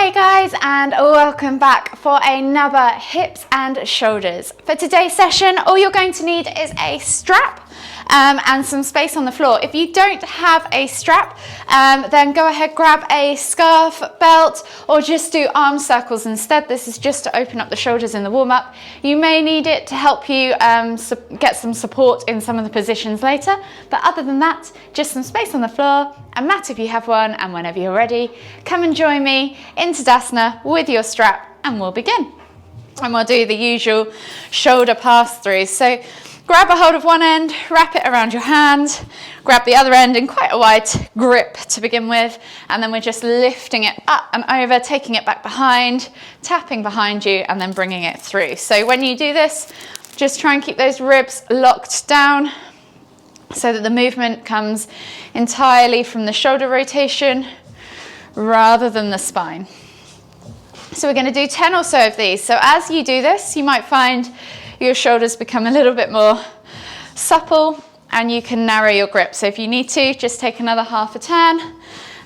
Hey guys, and welcome back for another hips and shoulders. For today's session, all you're going to need is a strap and some space on the floor. If you don't have a strap, then go ahead, grab a scarf, belt, or just do arm circles instead. This is just to open up the shoulders in the warm-up. You may need it to help you get some support in some of the positions later, but other than that, just some space on the floor, a mat if you have one, and whenever you're ready, come and join me in Tadasana with your strap and we'll begin. And we'll do the usual shoulder pass-throughs. So grab a hold of one end, wrap it around your hand, grab the other end in quite a wide grip to begin with, and then we're just lifting it up and over, taking it back behind, tapping behind you, and then bringing it through. So when you do this, just try and keep those ribs locked down so that the movement comes entirely from the shoulder rotation rather than the spine. So we're going to do 10 or so of these. So as you do this, you might find your shoulders become a little bit more supple and you can narrow your grip. So if you need to, just take another half a turn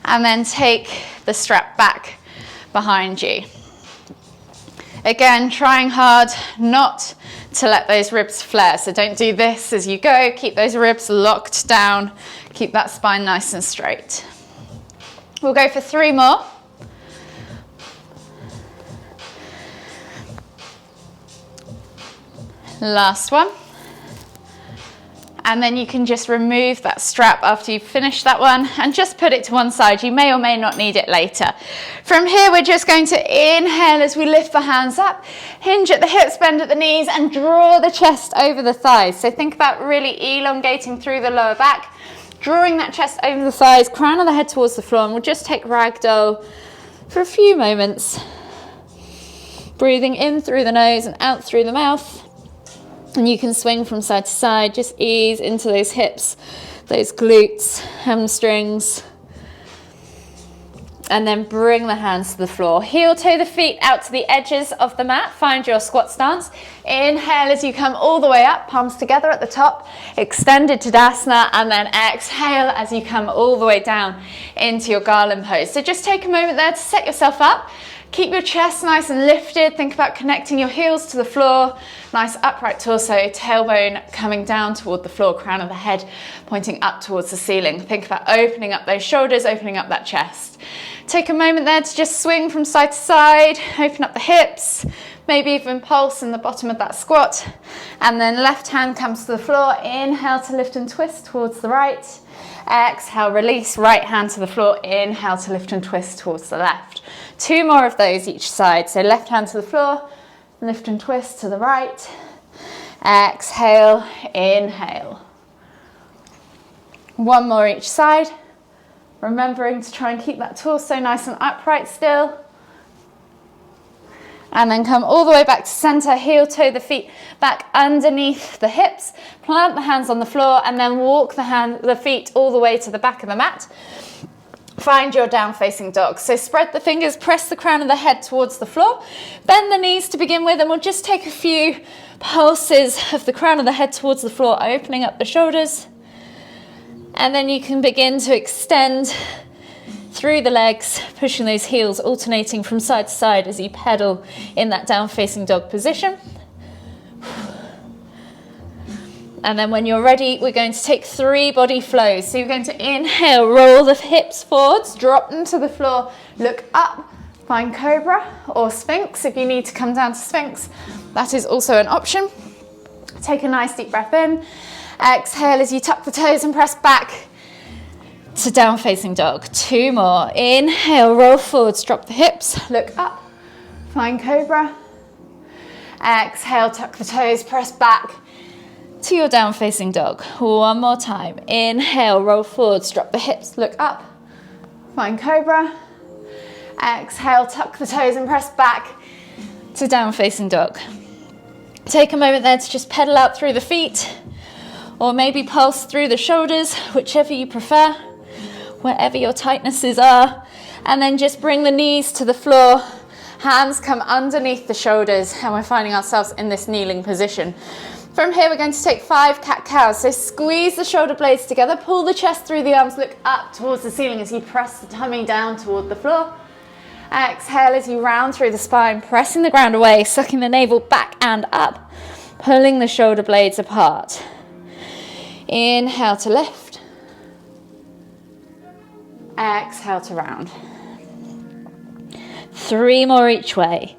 and then take the strap back behind you. Again, trying hard not to let those ribs flare. So don't do this as you go. Keep those ribs locked down. Keep that spine nice and straight. We'll go for 3 more. Last one. And then you can just remove that strap after you've finished that one and just put it to one side. You may or may not need it later. From here, we're just going to inhale as we lift the hands up, hinge at the hips, bend at the knees, and draw the chest over the thighs. So think about really elongating through the lower back, drawing that chest over the thighs, crown of the head towards the floor, and we'll just take ragdoll for a few moments. Breathing in through the nose and out through the mouth. And you can swing from side to side, just ease into those hips, those glutes, hamstrings. And then bring the hands to the floor. Heel toe the feet out to the edges of the mat. Find your squat stance. Inhale as you come all the way up, palms together at the top, extended Tadasana, and then exhale as you come all the way down into your garland pose. So just take a moment there to set yourself up. Keep your chest nice and lifted. Think about connecting your heels to the floor. Nice upright torso, tailbone coming down toward the floor, crown of the head pointing up towards the ceiling. Think about opening up those shoulders, opening up that chest. Take a moment there to just swing from side to side, open up the hips, maybe even pulse in the bottom of that squat. And then left hand comes to the floor. Inhale to lift and twist towards the right. Exhale, release, right hand to the floor. Inhale to lift and twist towards the left. 2 more of those each side. So left hand to the floor, lift and twist to the right. Exhale, inhale. 1 more each side. Remembering to try and keep that torso nice and upright still. And then come all the way back to center, heel toe the feet back underneath the hips, plant the hands on the floor, and then walk the feet all the way to the back of the mat. Find your down facing dog. So spread the fingers, press the crown of the head towards the floor, bend the knees to begin with, and we'll just take a few pulses of the crown of the head towards the floor, opening up the shoulders. And then you can begin to extend through the legs, pushing those heels, alternating from side to side as you pedal in that down facing dog position. And then when you're ready, we're going to take 3 body flows. So you're going to inhale, roll the hips forwards, drop them to the floor, look up, find cobra or sphinx. If you need to come down to sphinx, that is also an option. Take a nice deep breath in. Exhale as you tuck the toes and press back to down facing dog. 2 more. Inhale, roll forwards, drop the hips, look up, find cobra. Exhale, tuck the toes, press back to your down facing dog. 1 more time. Inhale, roll forwards, drop the hips, look up, find cobra. Exhale, tuck the toes and press back to down facing dog. Take a moment there to just pedal out through the feet, or maybe pulse through the shoulders, whichever you prefer, wherever your tightnesses are. And then just bring the knees to the floor, hands come underneath the shoulders, and we're finding ourselves in this kneeling position. From here, we're going to take 5 cat-cows. So squeeze the shoulder blades together, pull the chest through the arms, look up towards the ceiling as you press the tummy down toward the floor. Exhale as you round through the spine, pressing the ground away, sucking the navel back and up, pulling the shoulder blades apart. Inhale to lift. Exhale to round. 3 more each way.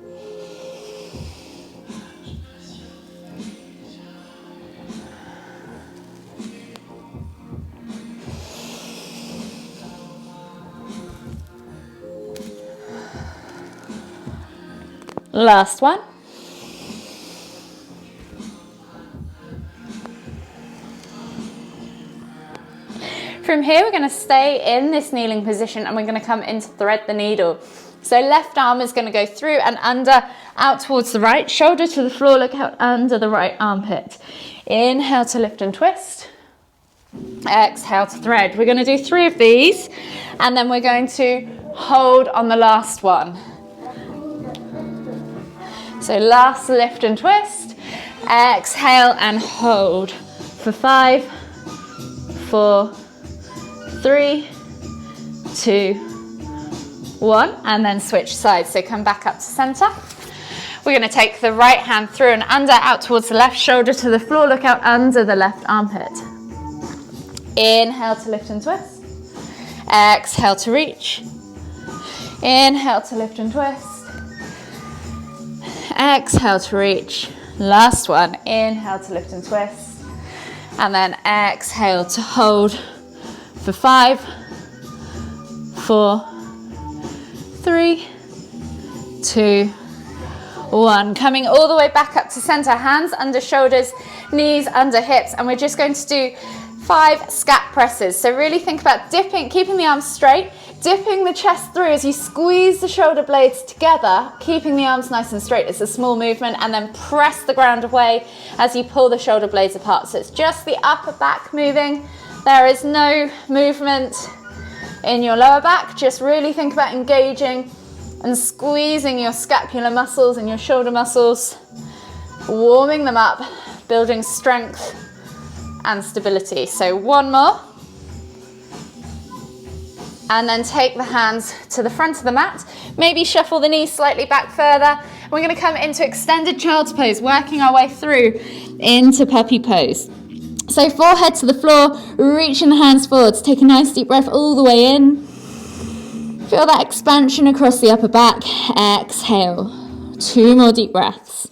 Last one. From here, we're going to stay in this kneeling position and we're going to come into thread the needle. So left arm is going to go through and under, out towards the right, shoulder to the floor, look out under the right armpit. Inhale to lift and twist. Exhale to thread. We're going to do 3 of these and then we're going to hold on the last one. So last lift and twist. Exhale and hold for 5, 4, 3, 2, 1, and then switch sides. So come back up to center. We're going to take the right hand through and under, out towards the left, shoulder to the floor, look out under the left armpit. Inhale to lift and twist. Exhale to reach. Inhale to lift and twist. Exhale to reach. Last one. Inhale to lift and twist. And then exhale to hold for 5, 4, 3, 2, 1. Coming all the way back up to center, hands under shoulders, knees under hips, and we're just going to do 5 scap presses. So really think about dipping, keeping the arms straight, dipping the chest through as you squeeze the shoulder blades together, keeping the arms nice and straight. It's a small movement, and then press the ground away as you pull the shoulder blades apart. So it's just the upper back moving. There is no movement in your lower back. Just really think about engaging and squeezing your scapular muscles and your shoulder muscles, warming them up, building strength and stability. So 1 more. And then take the hands to the front of the mat. Maybe shuffle the knees slightly back further. We're going to come into extended child's pose, working our way through into puppy pose. So forehead to the floor, reaching the hands forwards. Take a nice deep breath all the way in. Feel that expansion across the upper back. Exhale. 2 more deep breaths.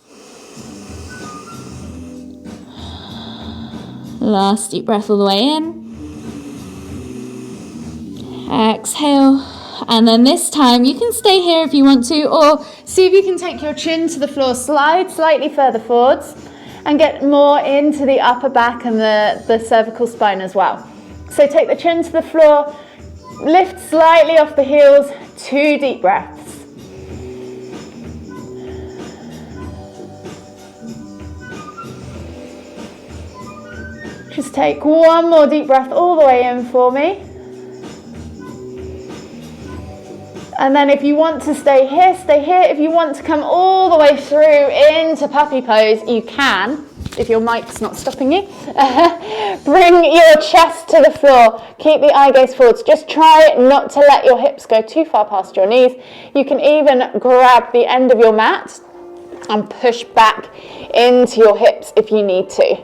Last deep breath all the way in. Exhale. And then this time you can stay here if you want to, or see if you can take your chin to the floor, slide slightly further forwards and get more into the upper back and the cervical spine as well. So take the chin to the floor, lift slightly off the heels, 2 deep breaths. Just take 1 more deep breath all the way in for me. And then if you want to stay here, stay here. If you want to come all the way through into puppy pose, you can, if your mic's not stopping you. Bring your chest to the floor. Keep the eye gaze forwards. Just try not to let your hips go too far past your knees. You can even grab the end of your mat and push back into your hips if you need to.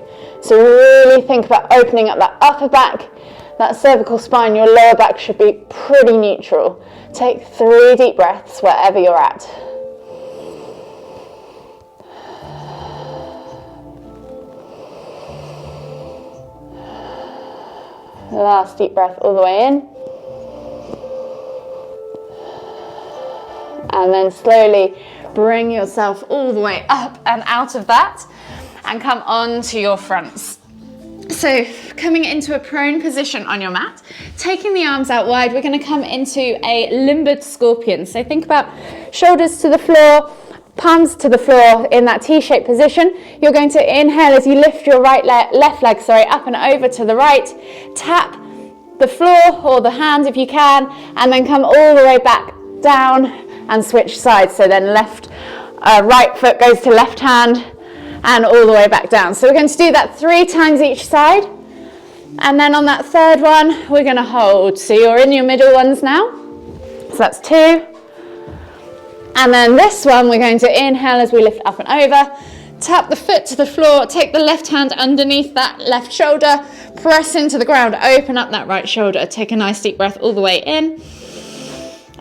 So really think about opening up that upper back, that cervical spine. Your lower back should be pretty neutral. Take 3 deep breaths wherever you're at. Last deep breath all the way in. And then slowly bring yourself all the way up and out of that and come onto your fronts. So coming into a prone position on your mat, taking the arms out wide, we're going to come into a limbered scorpion. So think about shoulders to the floor, palms to the floor in that T-shaped position. You're going to inhale as you lift your left leg up and over to the right. Tap the floor or the hand if you can, and then come all the way back down and switch sides. So then right foot goes to left hand and all the way back down. So we're going to do that 3 times each side. And then on that third one, we're going to hold. So you're in your middle ones now. So that's 2, And then this one, we're going to inhale as we lift up and over. Tap the foot to the floor, take the left hand underneath that left shoulder, press into the ground, open up that right shoulder. Take a nice deep breath all the way in.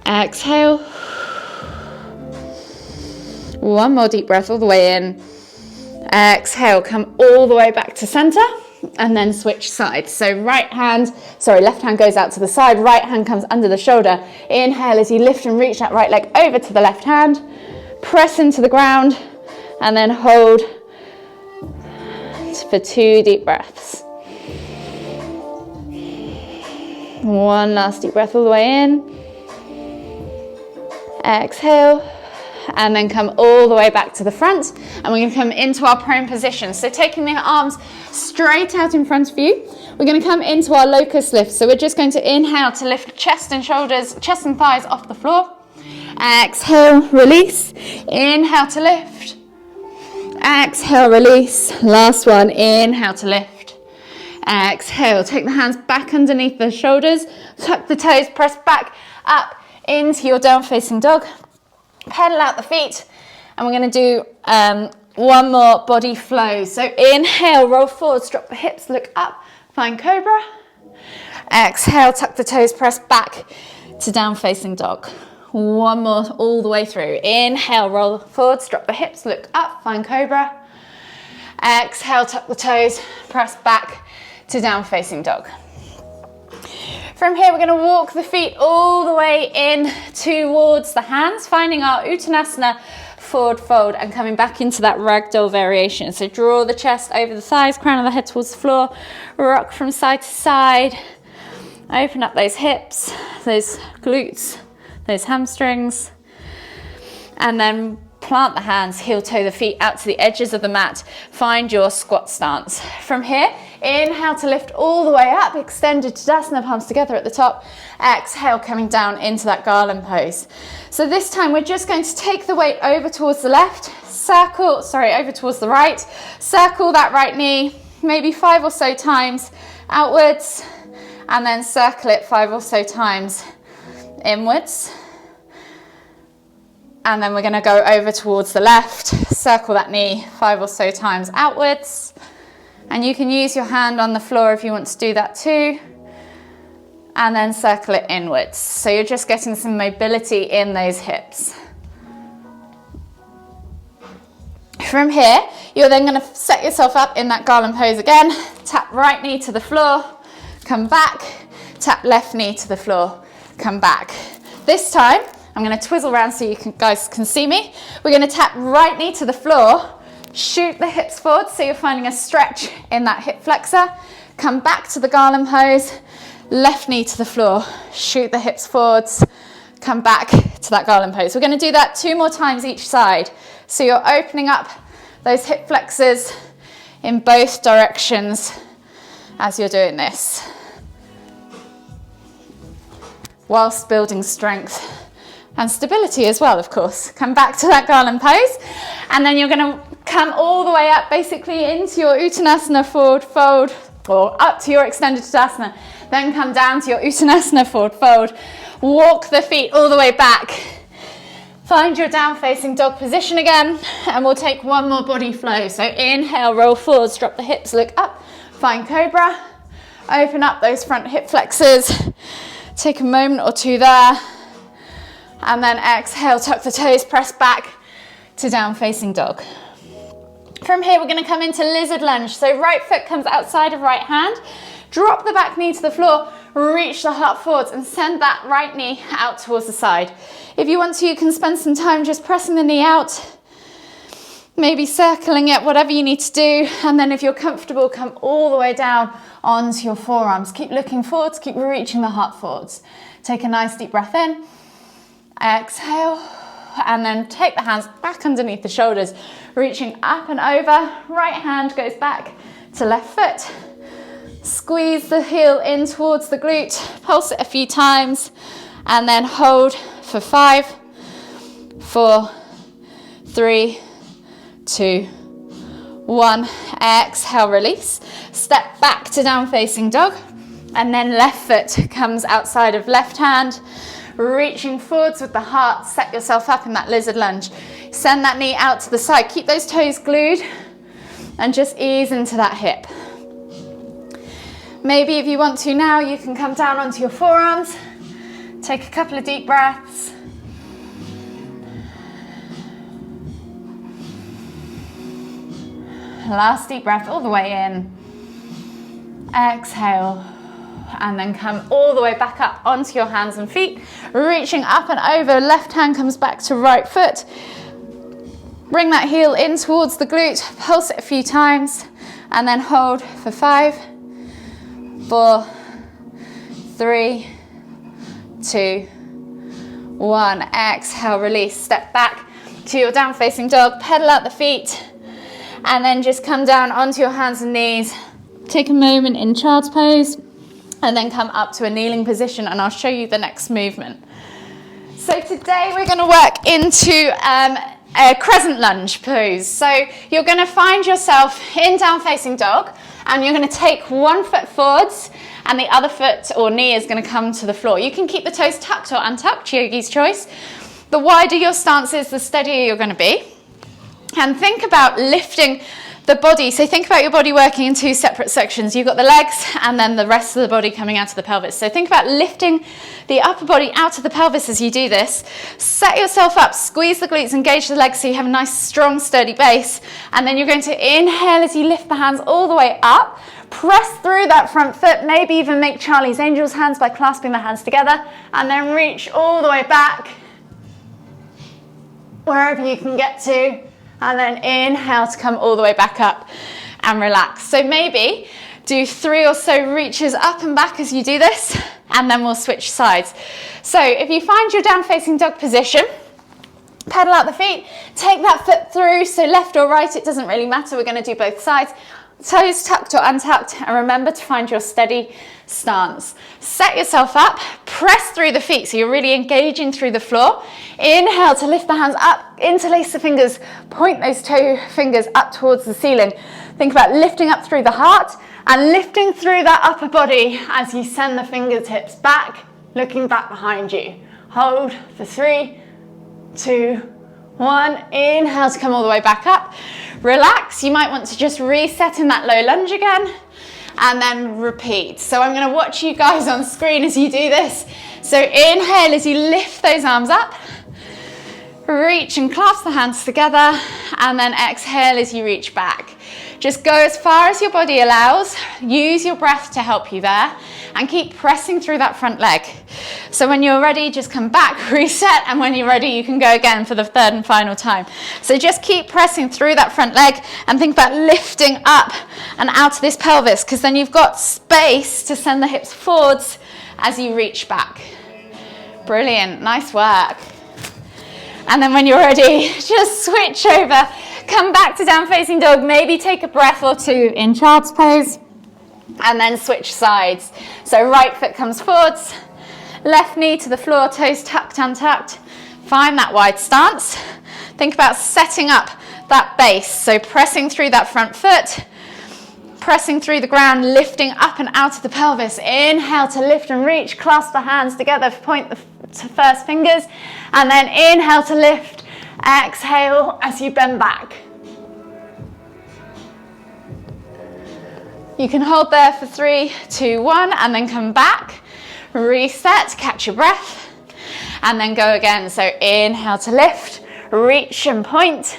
Exhale. One more deep breath all the way in. Exhale, come all the way back to center and then switch sides. So left hand goes out to the side, right hand comes under the shoulder. Inhale as you lift and reach that right leg over to the left hand. Press into the ground and then hold for 2 deep breaths. One last deep breath all the way in. Exhale. And then come all the way back to the front, and we're going to come into our prone position. So taking the arms straight out in front of you, we're going to come into our locust lift. So we're just going to inhale to lift chest and thighs off the floor. Exhale, release. Inhale to lift. Exhale, release. Last one, inhale to lift. Exhale, take the hands back underneath the shoulders, tuck the toes, press back up into your down facing dog. Pedal out the feet, and we're going to do one more body flow. So inhale, roll forwards, drop the hips, look up, find cobra. Exhale, tuck the toes, press back to down facing dog. One more all the way through. Inhale, roll forwards, drop the hips, look up, find cobra. Exhale, tuck the toes, press back to down facing dog. From here, we're going to walk the feet all the way in towards the hands, finding our Uttanasana forward fold and coming back into that ragdoll variation. So draw the chest over the thighs, crown of the head towards the floor, rock from side to side, open up those hips, those glutes, those hamstrings, and then plant the hands, heel toe the feet out to the edges of the mat. Find your squat stance. From here, inhale to lift all the way up, extended Tadasana, palms together at the top. Exhale, coming down into that garland pose. So this time we're just going to take the weight over towards the left, over towards the right, circle that right knee, maybe 5 or so times outwards, and then circle it 5 or so times inwards. And then we're going to go over towards the left, circle that knee 5 or so times outwards. And you can use your hand on the floor if you want to do that too. And then circle it inwards. So you're just getting some mobility in those hips. From here, you're then going to set yourself up in that garland pose again. Tap right knee to the floor, come back. Tap left knee to the floor, come back. This time, I'm going to twizzle around so you guys can see me. We're going to tap right knee to the floor, shoot the hips forward so you're finding a stretch in that hip flexor. Come back to the garland pose, left knee to the floor, shoot the hips forwards, come back to that garland pose. We're going to do that 2 more times each side. So you're opening up those hip flexors in both directions as you're doing this, whilst building strength and stability as well, of course. Come back to that garland pose, and then you're going to come all the way up basically into your Uttanasana forward fold, or up to your extended Tadasana, then come down to your Uttanasana forward fold. Walk the feet all the way back. Find your down facing dog position again, and we'll take one more body flow. So inhale, roll forwards, drop the hips, look up, find cobra. Open up those front hip flexors. Take a moment or 2 there. And then exhale, tuck the toes, press back to down facing dog. From here, we're going to come into lizard lunge. So right foot comes outside of right hand. Drop the back knee to the floor, reach the heart forwards and send that right knee out towards the side. If you want to, you can spend some time just pressing the knee out, maybe circling it, whatever you need to do. And then if you're comfortable, come all the way down onto your forearms. Keep looking forwards, keep reaching the heart forwards. Take a nice deep breath in. Exhale, and then take the hands back underneath the shoulders, reaching up and over. Right hand goes back to left foot. Squeeze the heel in towards the glute, pulse it a few times, and then hold for 5, 4, 3, 2, 1. Exhale, release. Step back to down facing dog, and then left foot comes outside of left hand. reaching forwards with the heart. Set yourself up in that lizard lunge. Send that knee out to the side. Keep those toes glued and just ease into that hip. Maybe if you want to now, you can come down onto your forearms. Take a couple of deep breaths. Last deep breath all the way in. Exhale. And then come all the way back up onto your hands and feet. Reaching up and over. Left hand comes back to right foot. Bring that heel in towards the glute. Pulse it a few times. And then hold for 5, 4, 3, 2, 1. Exhale, release. Step back to your down facing dog. Pedal out the feet. And then just come down onto your hands and knees. Take a moment in child's pose. And then come up to a kneeling position, and I'll show you the next movement. So today we're going to work into a crescent lunge pose. So you're going to find yourself in down facing dog, and you're going to take one foot forwards and the other foot or knee is going to come to the floor. You can keep the toes tucked or untucked, yogi's choice. The wider your stance is, the steadier you're going to be. And think about lifting the body. So think about your body working in two separate sections. You've got the legs and then the rest of the body coming out of the pelvis. So think about lifting the upper body out of the pelvis as you do this. Set yourself up, squeeze the glutes, engage the legs so you have a nice, strong, sturdy base. And then you're going to inhale as you lift the hands all the way up. Press through that front foot, maybe even make Charlie's Angels hands by clasping the hands together. And then reach all the way back, wherever you can get to. And then inhale to come all the way back up and relax. So maybe do 3 or so reaches up and back as you do this, and then we'll switch sides. So if you find your down facing dog position, pedal out the feet, take that foot through, so left or right, it doesn't really matter. We're going to do both sides. Toes tucked or untucked, and remember to find your steady stance. Set yourself up, press through the feet so you're really engaging through the floor. Inhale to lift the hands up, interlace the fingers, point those toe fingers up towards the ceiling. Think about lifting up through the heart and lifting through that upper body as you send the fingertips back, looking back behind you. Hold for 3, 2, 1. Inhale to come all the way back up. Relax. You might want to just reset in that low lunge again and then repeat. So I'm going to watch you guys on screen as you do this. So inhale as you lift those arms up. Reach and clasp the hands together, and then exhale as you reach back. Just go as far as your body allows. Use your breath to help you there, and keep pressing through that front leg. So when you're ready, just come back, reset, and when you're ready, you can go again for the third and final time. So just keep pressing through that front leg and think about lifting up and out of this pelvis, because then you've got space to send the hips forwards as you reach back. Brilliant, nice work. And then when you're ready, just switch over, come back to down facing dog, maybe take a breath or two in child's pose, and then switch sides. So right foot comes forwards, left knee to the floor, toes tucked, untucked. Find that wide stance. Think about setting up that base. So pressing through that front foot, pressing through the ground, lifting up and out of the pelvis. Inhale to lift and reach, clasp the hands together, point the first fingers, and then inhale to lift, exhale as you bend back. You can hold there for 3, 2, 1, and then come back, reset, catch your breath, and then go again. So inhale to lift, reach and point,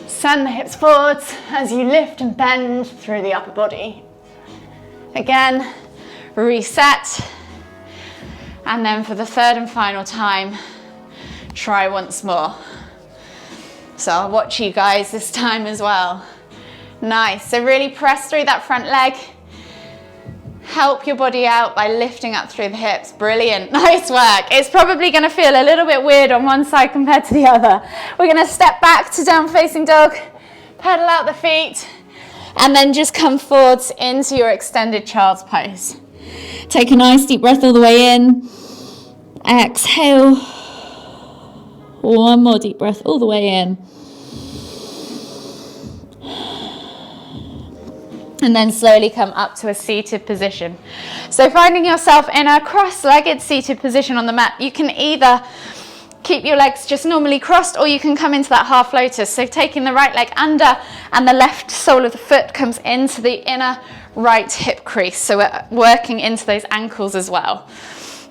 send the hips forwards as you lift and bend through the upper body. Again, reset. And then for the third and final time, try once more. So I'll watch you guys this time as well. Nice, so really press through that front leg. Help your body out by lifting up through the hips. Brilliant, nice work. It's probably gonna feel a little bit weird on one side compared to the other. We're gonna step back to down facing dog, pedal out the feet, and then just come forwards into your extended child's pose. Take a nice deep breath all the way in. Exhale. One more deep breath all the way in. and then slowly come up to a seated position. So finding yourself in a cross-legged seated position on the mat, you can either keep your legs just normally crossed, or you can come into that half lotus. So taking the right leg under, and the left sole of the foot comes into the inner right hip crease. So we're working into those ankles as well.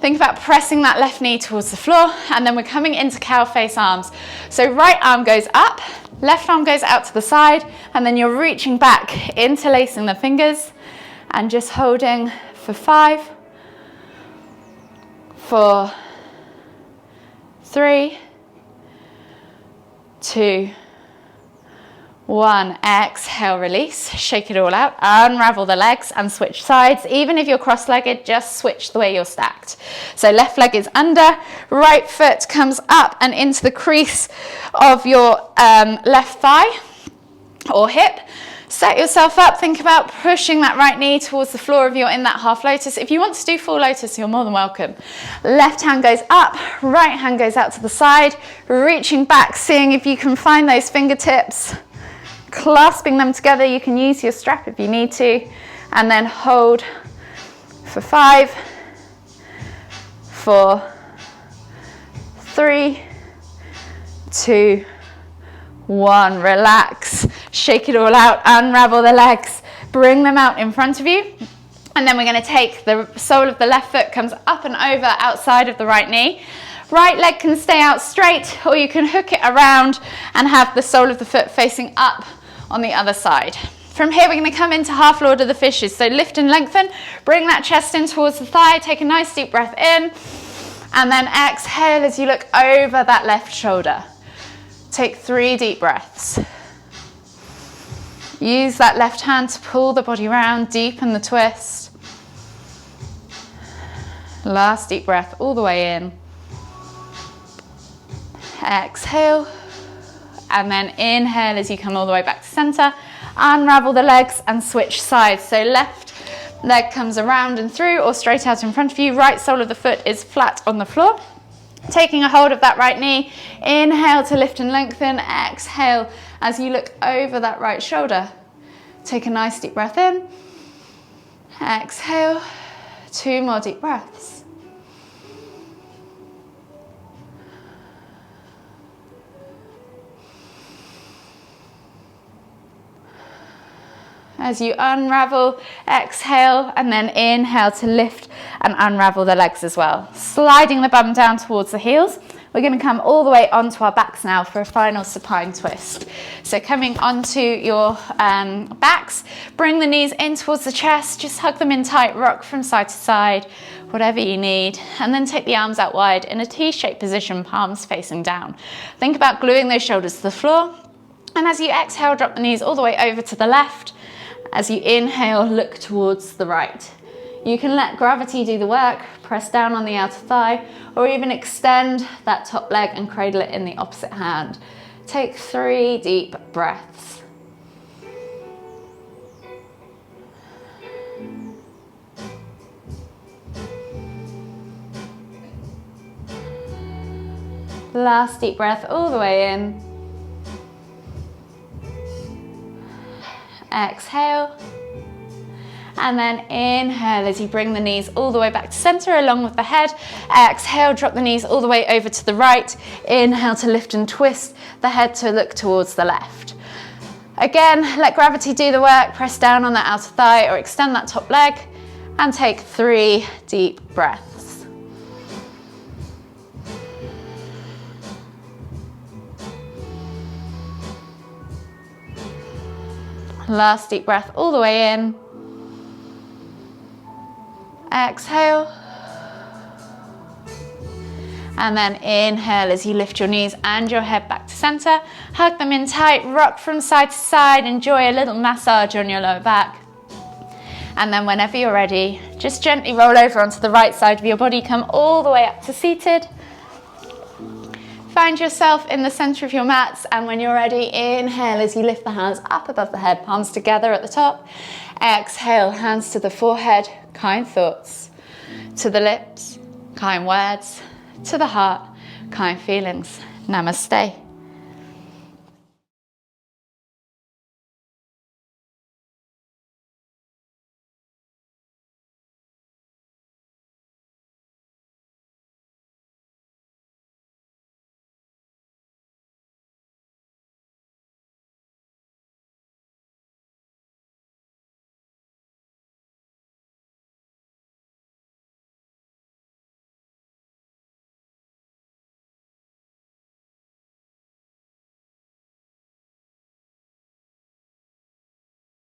Think about pressing that left knee towards the floor, and then we're coming into cow face arms. So right arm goes up, left arm goes out to the side, and then you're reaching back, interlacing the fingers, and just holding for 5, 4, 3, 2, 1. Exhale, release, shake it all out, unravel the legs and switch sides. Even if you're cross-legged, just switch the way you're stacked. So left leg is under, right foot comes up and into the crease of your left thigh or hip. Set yourself up, think about pushing that right knee towards the floor if you're in that half lotus. If you want to do full lotus, you're more than welcome. Left hand goes up, right hand goes out to the side, reaching back, seeing if you can find those fingertips, clasping them together. You can use your strap if you need to, and then hold for 5, 4, 3, 2, 1. Relax, shake it all out, unravel the legs, bring them out in front of you, and then we're going to take the sole of the left foot comes up and over outside of the right knee. Right leg can stay out straight, or you can hook it around and have the sole of the foot facing up on the other side. From here, we're going to come into half Lord of the Fishes. So lift and lengthen, bring that chest in towards the thigh, take a nice deep breath in, and then exhale as you look over that left shoulder. Take 3 deep breaths. Use that left hand to pull the body around, deepen the twist. Last deep breath all the way in. Exhale, and then inhale as you come all the way back to center. Unravel the legs and switch sides. So left leg comes around and through or straight out in front of you. Right sole of the foot is flat on the floor. Taking a hold of that right knee, inhale to lift and lengthen, exhale as you look over that right shoulder. Take a nice deep breath in, exhale, 2 more deep breaths. As you unravel, exhale, and then inhale to lift and unravel the legs as well. Sliding the bum down towards the heels. We're going to come all the way onto our backs now for a final supine twist. So coming onto your backs, bring the knees in towards the chest, just hug them in tight, rock from side to side, whatever you need, and then take the arms out wide in a T-shaped position, palms facing down. Think about gluing those shoulders to the floor, and as you exhale, drop the knees all the way over to the left. As you inhale, look towards the right. You can let gravity do the work, press down on the outer thigh, or even extend that top leg and cradle it in the opposite hand. Take 3 deep breaths. Last deep breath all the way in. Exhale, and then inhale as you bring the knees all the way back to center along with the head. Exhale, drop the knees all the way over to the right. Inhale to lift and twist the head to look towards the left. Again, let gravity do the work. Press down on that outer thigh or extend that top leg and take 3 deep breaths. Last deep breath all the way in. Exhale. And then inhale as you lift your knees and your head back to center. Hug them in tight, rock from side to side. Enjoy a little massage on your lower back. And then whenever you're ready, just gently roll over onto the right side of your body. Come all the way up to seated. Find yourself in the center of your mats, and when you're ready, inhale as you lift the hands up above the head, palms together at the top. Exhale, hands to the forehead, kind thoughts. To the lips, kind words. To the heart, kind feelings. Namaste.